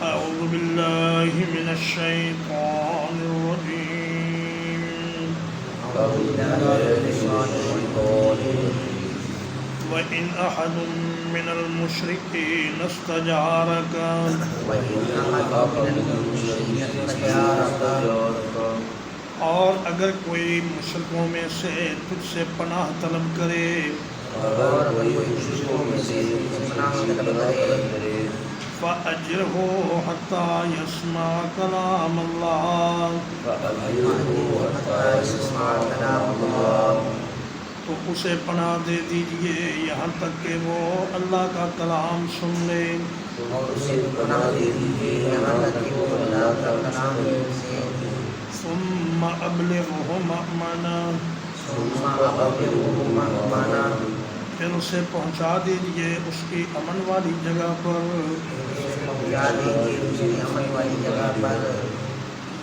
أعوذ بالله من الشيطان الرجيم وإن أحد من المشركين استجارك اور اگر کوئی مشرکوں میں سے تجھ سے پناہ طلب کرے فَأَجِرْهُ حَتَّى يَسْمَعَ كَلَامَ اللَّهِ تو اسے پناہ دے دیجئے یہاں تک کہ وہ اللہ کا کلام سن لے ثُمَّ أَبْلِغْهُ مَأْمَنًا پھر اسے پہنچا دیجئے اس کی امن والی جگہ پر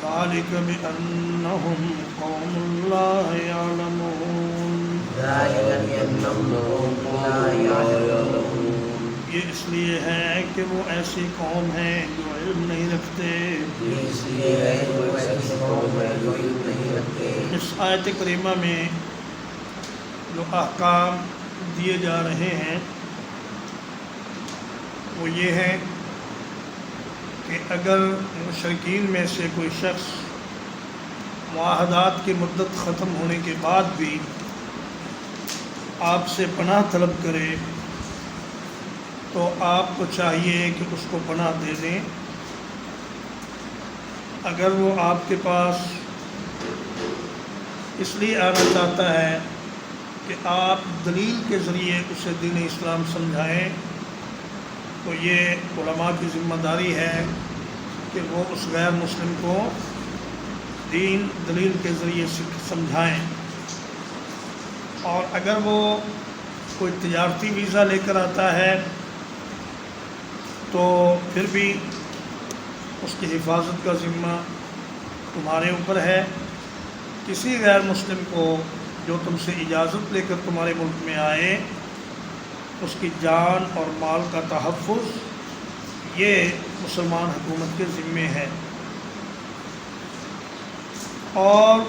ذَلِكَ بِأَنَّهُمْ قَوْمٌ لَا يَعْلَمُونَ یہ اس لیے ہے کہ وہ ایسی قوم ہے جو علم نہیں رکھتے اس آیت کریمہ میں جو احکام دیے جا رہے ہیں وہ یہ ہے کہ اگر مشرکین میں سے کوئی شخص معاہدات کی مدت ختم ہونے کے بعد بھی آپ سے پناہ طلب کرے تو آپ کو چاہیے کہ اس کو پناہ دے دیں اگر وہ آپ کے پاس اس لیے آنا چاہتا ہے کہ آپ دلیل کے ذریعے اسے دین اسلام سمجھائیں تو یہ علماء کی ذمہ داری ہے کہ وہ اس غیر مسلم کو دین دلیل کے ذریعے سمجھائیں اور اگر وہ کوئی تجارتی ویزا لے کر آتا ہے تو پھر بھی اس کی حفاظت کا ذمہ تمہارے اوپر ہے کسی غیر مسلم کو جو تم سے اجازت لے کر تمہارے ملک میں آئے اس کی جان اور مال کا تحفظ یہ مسلمان حکومت کے ذمے ہے اور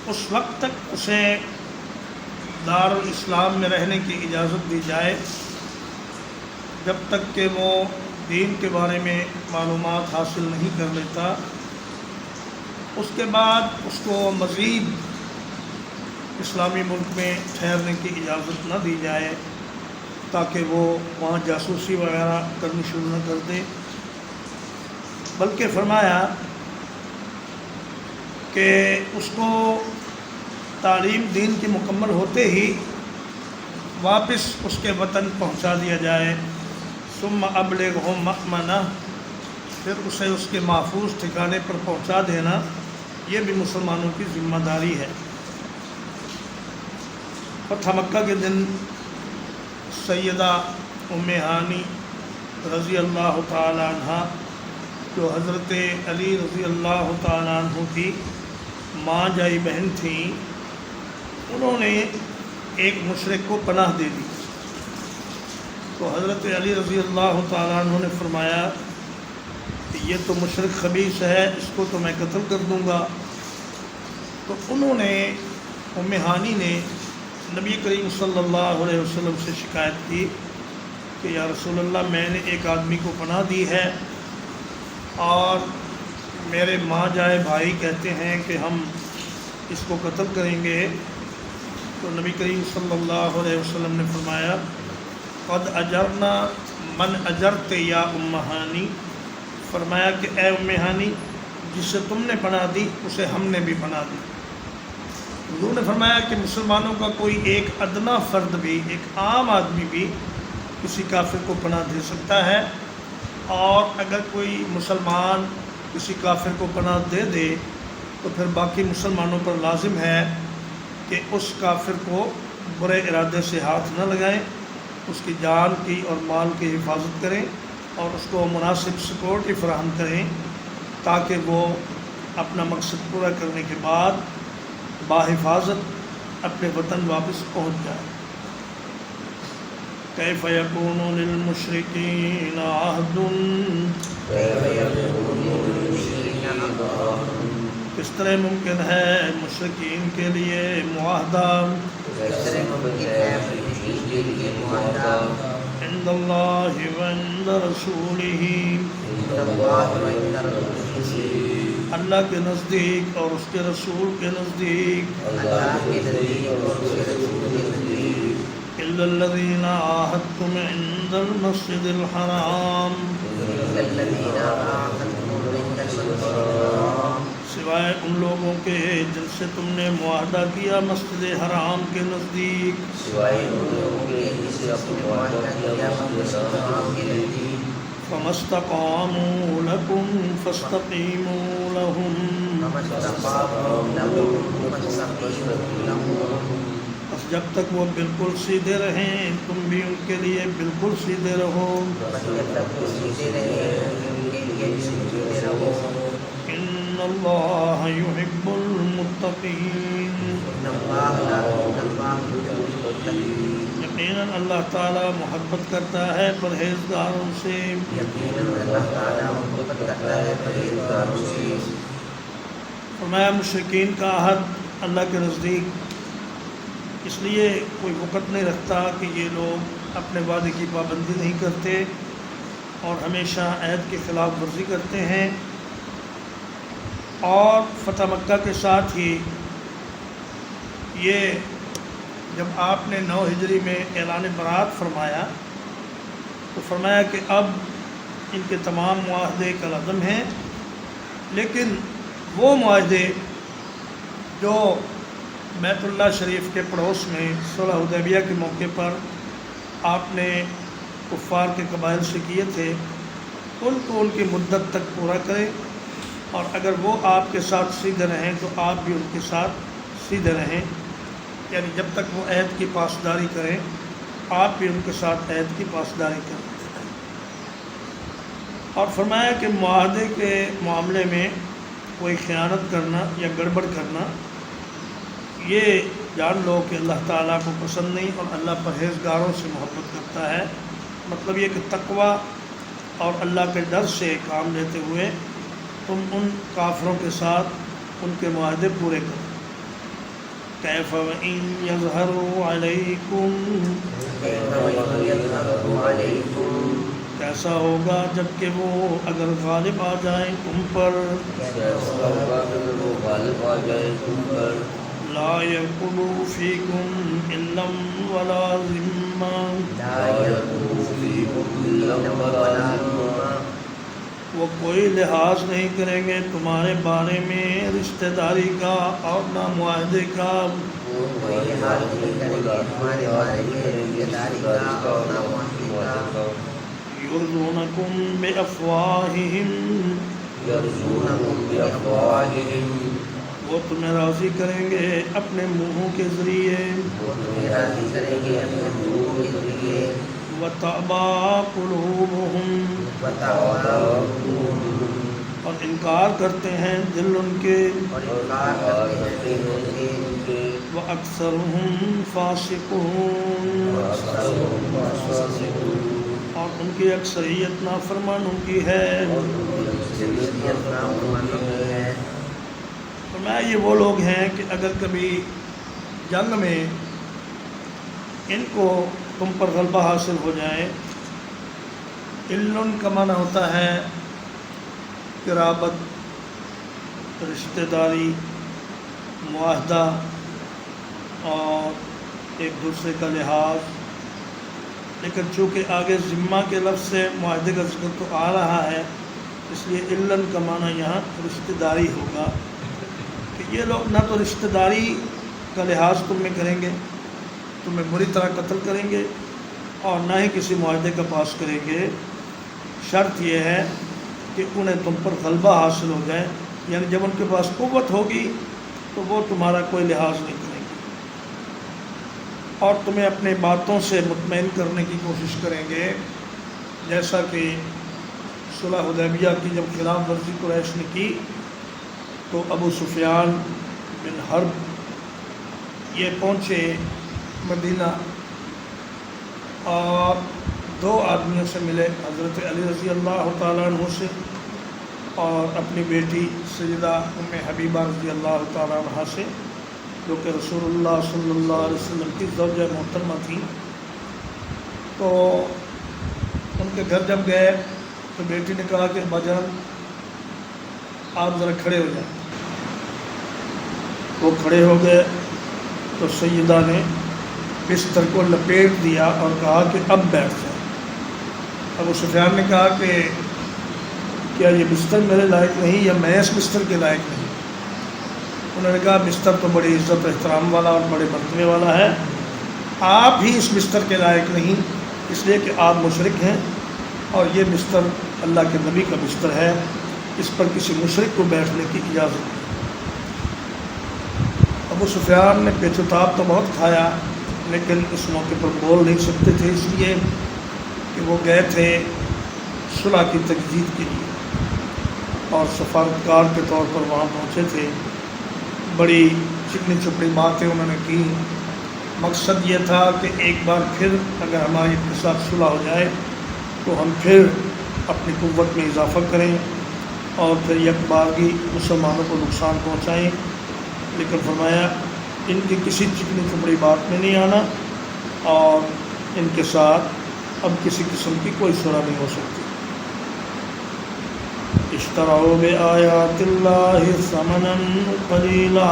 اس وقت تک اسے دارالاسلام میں رہنے کی اجازت دی جائے جب تک کہ وہ دین کے بارے میں معلومات حاصل نہیں کر لیتا اس کے بعد اس کو مزید اسلامی ملک میں ٹھہرنے کی اجازت نہ دی جائے تاکہ وہ وہاں جاسوسی وغیرہ کرنی شروع نہ کر دے بلکہ فرمایا کہ اس کو تعلیم دین کی مکمل ہوتے ہی واپس اس کے وطن پہنچا دیا جائے ثم ابلغہ مأمنہ پھر اسے اس کے محفوظ ٹھکانے پر پہنچا دینا یہ بھی مسلمانوں کی ذمہ داری ہے فتح مکہ کے دن سیدہ ام ہانی رضی اللہ تعالی عنہ جو حضرت علی رضی اللہ تعالی عنہ کی ماں جائی بہن تھیں انہوں نے ایک مشرک کو پناہ دے دی تو حضرت علی رضی اللہ تعالی عنہ نے فرمایا کہ یہ تو مشرک خبیث ہے اس کو تو میں قتل کر دوں گا تو انہوں نے ام ہانی نے نبی کریم صلی اللہ علیہ وسلم سے شکایت کی کہ یا رسول اللہ میں نے ایک آدمی کو پناہ دی ہے اور میرے ماں جائے بھائی کہتے ہیں کہ ہم اس کو قتل کریں گے تو نبی کریم صلی اللہ علیہ وسلم نے فرمایا قد اجرنا من اجرت یا ام ہانی فرمایا کہ اے ام ہانی جسے تم نے پناہ دی اسے ہم نے بھی پناہ دی حضور نے فرمایا کہ مسلمانوں کا کوئی ایک ادنا فرد بھی ایک عام آدمی بھی کسی کافر کو پناہ دے سکتا ہے اور اگر کوئی مسلمان کسی کافر کو پناہ دے دے تو پھر باقی مسلمانوں پر لازم ہے کہ اس کافر کو برے ارادے سے ہاتھ نہ لگائیں اس کی جان کی اور مال کی حفاظت کریں اور اس کو مناسب سپورٹ فراہم کریں تاکہ وہ اپنا مقصد پورا کرنے کے بعد باحفاظت اپنے وطن واپس پہنچ جائے۔ کیف یکون للمشرکین عہد، کس طرح ممکن ہے مشرکین کے لیے معاہدہ عند اللہ وعند رسولہ، اللہ کے نزدیک اور اس کے رسول کے نزدیک، الا الذین عاہدتم عند المسجد الحرام، سوائے ان لوگوں کے جن سے تم نے معاہدہ کیا مسجد حرام کے نزدیک، فما استقاموا لکم فاستقیموا لہم، بس جب تک وہ بالکل سیدھے رہیں تم بھی ان کے لیے بالکل سیدھے رہو، ان اللہ یحب المتقین، یقیناً اللہ تعالیٰ محبت کرتا ہے پرہیزگاروں سے۔ فرمایا مشرکین کا عہد اللہ کے نزدیک اس لیے کوئی وقت نہیں رکھتا کہ یہ لوگ اپنے وعدے کی پابندی نہیں کرتے اور ہمیشہ عہد کی خلاف ورزی کرتے ہیں، اور فتح مکہ کے ساتھ ہی یہ جب آپ نے 9 ہجری میں اعلان برات فرمایا تو فرمایا کہ اب ان کے تمام معاہدے کالعدم ہیں، لیکن وہ معاہدے جو بیت اللہ شریف کے پڑوس میں صلح حدیبیہ کے موقع پر آپ نے کفار کے قبائل سے کیے تھے ان کو ان کی مدت تک پورا کریں، اور اگر وہ آپ کے ساتھ سیدھے رہیں تو آپ بھی ان کے ساتھ سیدھے رہیں، یعنی جب تک وہ عہد کی پاسداری کریں آپ بھی ان کے ساتھ عہد کی پاسداری کریں۔ اور فرمایا کہ معاہدے کے معاملے میں کوئی خیانت کرنا یا گڑبڑ کرنا یہ جان لو کہ اللہ تعالیٰ کو پسند نہیں، اور اللہ پرہیزگاروں سے محبت کرتا ہے۔ مطلب یہ کہ تقوی اور اللہ کے ڈر سے کام لیتے ہوئے تم ان کافروں کے ساتھ ان کے معاہدے پورے کرو۔ کیف وإن یظہروا علیکم، کیسا ہوگا جب کہ وہ اگر غالب آ جائیں تم پر، لا یرقبوا فیکم الا ولا ذمہ، وہ کوئی لحاظ نہیں کریں گے تمہارے بارے میں رشتہ داری کا اور نہ معاہدے کا، یرضونکم بافواہہم، وہ تمہیں راضی کریں گے اپنے منہوں کے ذریعے، وَتَأْبَىٰ قُلُوبُهُمْ، اور انکار کرتے ہیں دل ان کے، وَأَكْثَرُهُمْ فَاسِقُونَ، اور ان کی اکثریت نافرمانوں کی ہے۔ فرمایا یہ وہ لوگ ہیں کہ اگر کبھی جنگ میں ان کو تم پر غلبہ حاصل ہو جائے، علن کا معنی ہوتا ہے قرابت، رشتہ داری، معاہدہ اور ایک دوسرے کا لحاظ، لیکن چونکہ آگے ذمہ کے لفظ سے معاہدے کا ذکر تو آ رہا ہے اس لیے علن کا معنی یہاں رشتہ داری ہوگا، کہ یہ لوگ نہ تو رشتہ داری کا لحاظ تم میں کریں گے، تمہیں بری طرح قتل کریں گے، اور نہ ہی کسی معاہدے کا پاس کریں گے، شرط یہ ہے کہ انہیں تم پر غلبہ حاصل ہو جائے، یعنی جب ان کے پاس قوت ہوگی تو وہ تمہارا کوئی لحاظ نہیں کریں گے اور تمہیں اپنے باتوں سے مطمئن کرنے کی کوشش کریں گے، جیسا کہ صلح حدیبیہ کی جب خلاف ورزی قریش نے کی تو ابو سفیان بن حرب یہ پہنچے مدینہ اور دو آدمیوں سے ملے، حضرت علی رضی اللہ تعالیٰ عنہ سے اور اپنی بیٹی سیدہ ام حبیبہ رضی اللہ تعالیٰ عنہ سے، جو کہ رسول اللہ صلی اللہ علیہ وسلم کی زوجہ محترمہ تھیں۔ تو ان کے گھر جب گئے تو بیٹی نے کہا کہ ابا جان آپ ذرا کھڑے ہو جائیں۔ وہ کھڑے ہو گئے تو سیدہ نے بستر کو لپیٹ دیا اور کہا کہ اب بیٹھ جائیں۔ ابو سفیان نے کہا کہ کیا یہ بستر میرے لائق نہیں یا میں اس بستر کے لائق نہیں؟ انہوں نے کہا بستر تو بڑی عزت و احترام والا اور بڑے مرتبے والا ہے، آپ ہی اس بستر کے لائق نہیں، اس لیے کہ آپ مشرک ہیں اور یہ بستر اللہ کے نبی کا بستر ہے، اس پر کسی مشرک کو بیٹھنے کی اجازت نہیں۔ ابو سفیان نے پیچ و تاب تو بہت کھایا، لیکن اس موقع پر بول نہیں سکتے تھے، اس لیے کہ وہ گئے تھے صلح کی تجدید کے لیے اور سفارتکار کے طور پر وہاں پہنچے تھے۔ بڑی چکنی چپڑی باتیں انہوں نے کی، مقصد یہ تھا کہ ایک بار پھر اگر ہماری ان کے ساتھ صلح ہو جائے تو ہم پھر اپنی قوت میں اضافہ کریں اور پھر یک بارگی مسلمانوں کو نقصان پہنچائیں، لیکن فرمایا ان کی کسی چکنی چپڑی بات میں نہیں آنا اور ان کے ساتھ اب کسی قسم کی کوئی صلح نہیں ہو سکتی۔ اشتروا بآیات اللہ ثمنا قلیلا،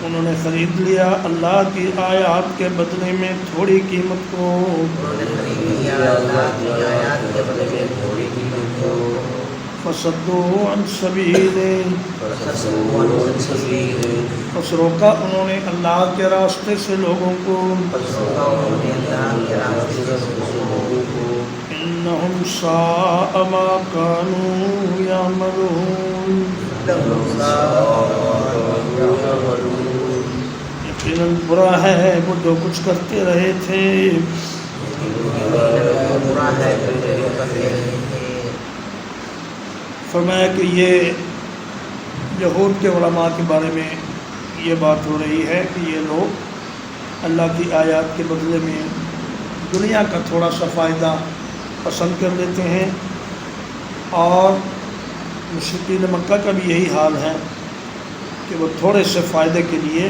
انہوں نے خرید لیا اللہ کی آیات کے بدلے میں تھوڑی قیمت کو، فصدوا عن سبیلہ، پس روکا انہوں نے اللہ کے راستے سے لوگوں کو، انہم ساء ما کانوا یعملون، یقیناً برا ہے وہ جو کچھ کرتے رہے تھے۔ فرمایا کہ یہ یہود کے علماء کے بارے میں یہ بات ہو رہی ہے کہ یہ لوگ اللہ کی آیات کے بدلے میں دنیا کا تھوڑا سا فائدہ پسند کر لیتے ہیں، اور مشرکین مکہ کا بھی یہی حال ہے کہ وہ تھوڑے سے فائدے کے لیے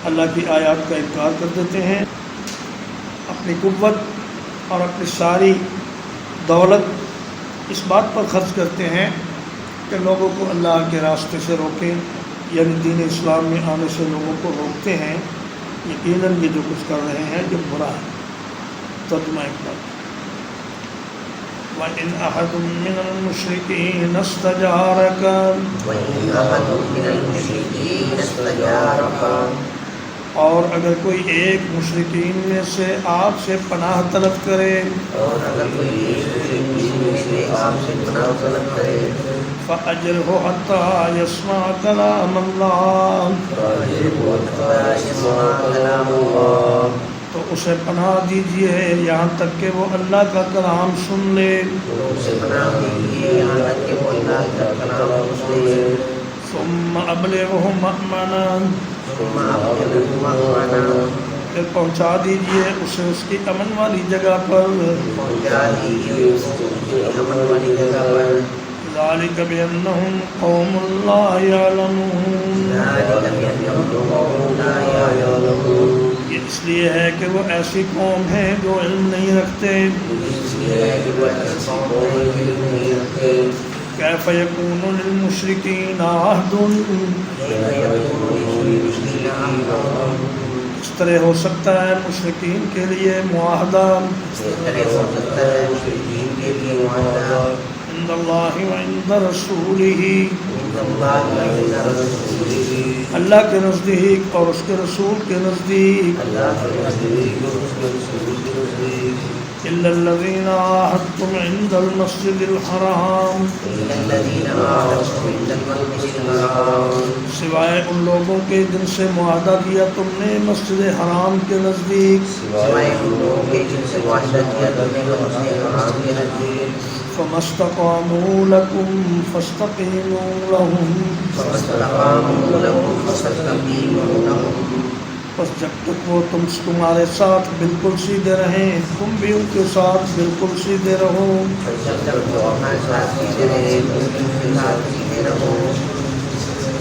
اللہ کی آیات کا انکار کر دیتے ہیں، اپنی قوت اور اپنی ساری دولت اس بات پر خرچ کرتے ہیں کہ لوگوں کو اللہ کے راستے سے روکیں، یعنی دین اسلام میں آنے سے لوگوں کو روکتے ہیں۔ یقیناً یہ جو کچھ کر رہے ہیں جو برا ہے۔ ترجمہ ایک بار، وَإِنْ أَحَدٌ مِّنَ الْمُشْرِكِينَ اسْتَجَارَكَ، اور اگر کوئی ایک مشرکین میں سے آپ سے پناہ طلب کرے، فَأَجِرْهُ حَتَّى يَسْمَعَ كَلَامَ اللَّهِ، تو اسے پناہ دیجیے یہاں تک کہ وہ اللہ کا کلام سن لے۔ ثُمَّ أَبْلِغْهُ مَأْمَنًا، پھر پہنچا دیجیے اسے اس کی امن والی جگہ پر۔ ذَلِكَ بِأَنَّهُمْ قَوْمٌ لَا يَعْلَمُونَ، یہ اس لیے ہے کہ وہ ایسی قوم ہے جو علم نہیں رکھتے۔ کیف یکون للمشرکین عہد، اس طرح ہو سکتا ہے مشرکین کے لیے معاہدہ، عند اللہ وعند رسولہ، اللہ کے نزدیک اور اس کے رسول کے نزدیک، إلا الذين عاهدتم عند المسجد الحرام، سوائے ان لوگوں کے جن سے معاہدہ کیا تم نے مسجد حرام کے نزدیک، فما استقاموا لكم فاستقيموا لهم بس جب تک وہ تمہارے ساتھ بالکل سیدھے رہیں تم بھی ان کے ساتھ بالکل سیدھے رہو.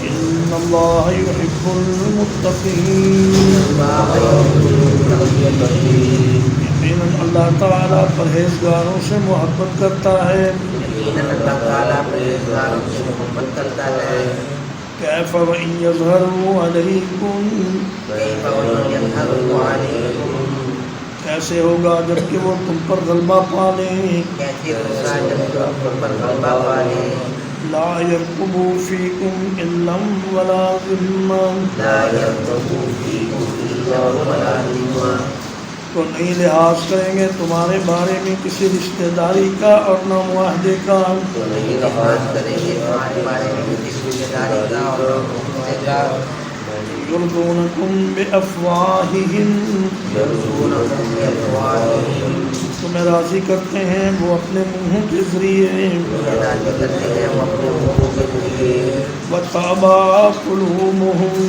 ان اللہ یحب المتقین. یقیناً اللہ تعالیٰ پرہیزگاروں سے محبت کرتا ہے. کیف وإن یظہروا علیکم. کیسے ہوگا جب کہ وہ تم پر غلبہ پا لیں. لا يرقبوا فيكم إلا ولا ذمة. تو نہیں لحاظ کریں گے تمہارے بارے میں کسی رشتہ داری کا اور نہ معاہدے کا. یرضونکم بافواہہم. تمہیں راضی کرتے ہیں وہ اپنے منہوں کے ذریعے. وتابى قلوبهم.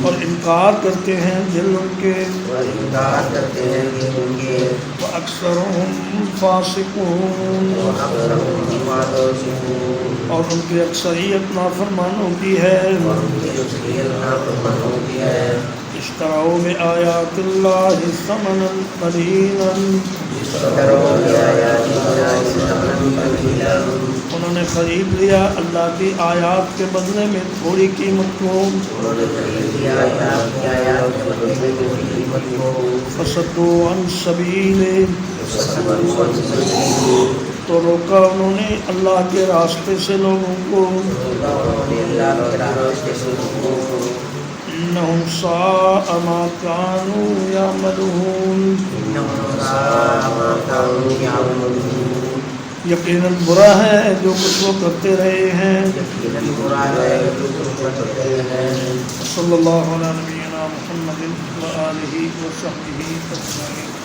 اور انکار کرتے ہیں دل ان کے. وأکثرهم فاسقون. اور ان کی اکثریت نافرمانوں کی ہے. اشتروا بآیات اللہ ثمنا قلیلا. انہوں نے خرید لیا اللہ کی آیات کے بدلے میں تھوڑی قیمت کو. فصدوا عن سبیلہ. تو روکا انہوں نے اللہ کے راستے سے لوگوں کو. انہم ساء ما كانوا یعملون. یقیناً برا ہے جو کچھ وہ کرتے رہے ہیں. صلی اللہ علیہ نبینا محمد وآلہ وصحبہ اجمعین.